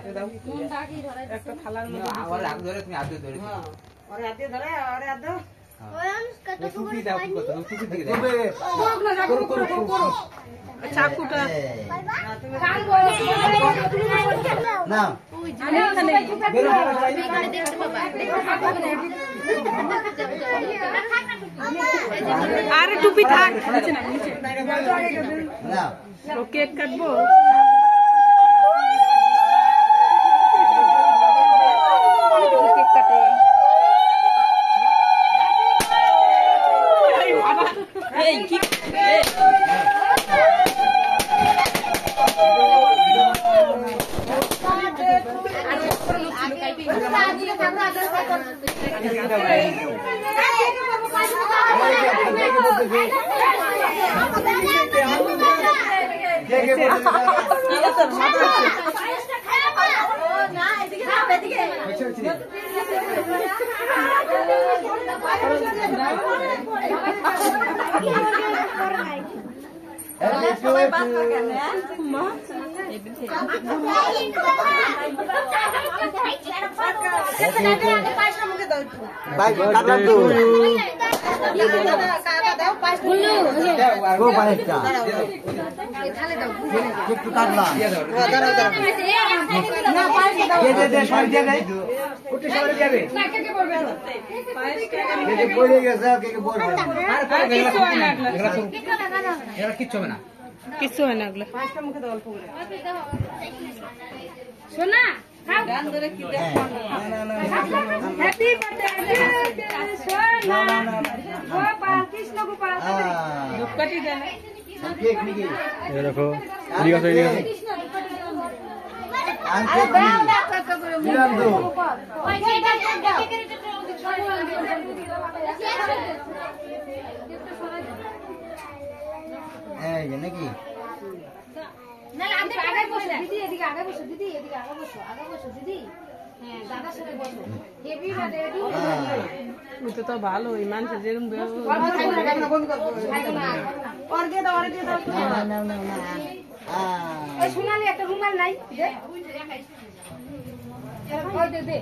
হাতে দাও একটা থালার মধ্যে আমার হাত ধরে তুমি হাতে ধরে হ্যাঁ ওর হাতে ধরে আর হাত দাও টুপি দাও কত টুপি দিয়ে দাও করো চাকুটা না আমি এখানে দেখতে বাবা আরে টুপি থাক নিচে না নিচে না ও কেক কাটবো কেক কাটে এই কি কিচ্ছু হবে না কিছু হয় না ওগুলো শোনা গান ধরে কি দেখো হ্যাপি বার্থডে সোনা গোপাল কৃষ্ণ গোপাল ধূপকাঠি দেন কেক নাকি এই দেখো ঠিক আছে ঠিক আছে আঙ্কেল দিলাম তো এই নাকি না আগে আগে বসো দিদি এদিকে আগে বসো দিদি এদিকে আগে বসো দিদি হ্যাঁ দাদার সাথে বসো হেভি বার্থডে ওই তো ভালো ওই মানুষ যেরকম और दे दो না না না না ए सोनाली একটা রুমাল নাই দে ওই দে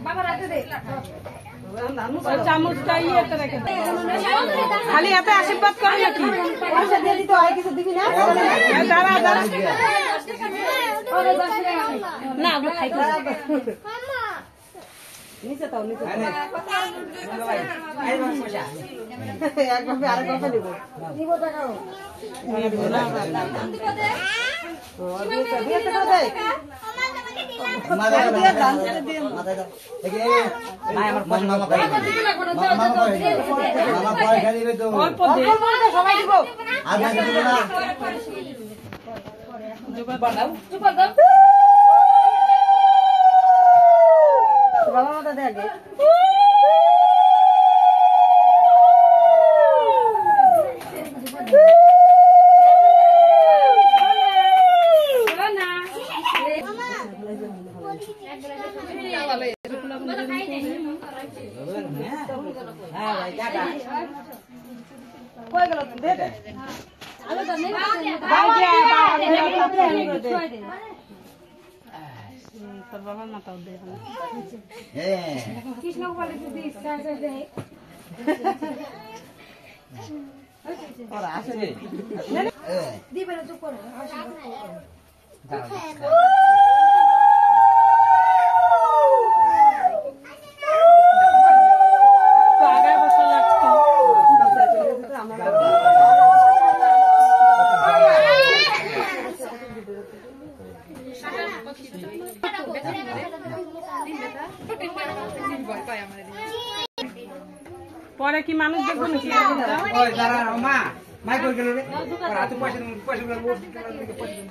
বাবা রাতে দে চামচটা ইয়েতে রেখে খালি হাতে আশীর্বাদ করে নাকি পয়সা দিয়ে দিতে হয় কিছু দিবি না দাঁড়া দাঁড়া ওরে 10 টাকা না ওগুলো খাই নিচে তাও নিচে আই বাবা পয়সা একভাবে আরেক কথা নিব নিব টাকাও দিয়ে টাকা দে মাথায় দাও দেখি নাই আমার মামা কই মামা পয়সা দিবে তো অল্প দে সবাই দিব আধা দিব না জোগাড় বানাও চুপ দাও বাবা মাথা দে আগে কই গেল দে দে আলো তো নেই তোর বাবার মাথাও দে হ্যাঁ কৃষ্ণ গোপাল দিদি সাজ দে ওরা আসে দিবে না চুপ করো তো আগে বসা লাগতো পরে কি মানুষ দেখবো নাকি ওই দাঁড়া মা মাই কই গেল রে আর হাতে পয়সা গুলো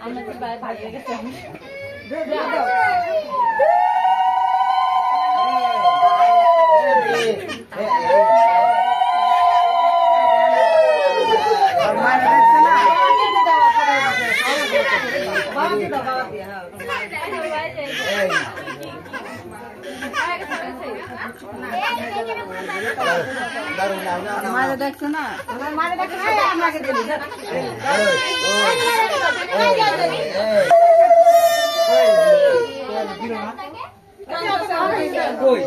আমরা তো ভাই গেছে দে দে দাও মারে দেখছো না মারে দেখো না আমাকে দিলি কই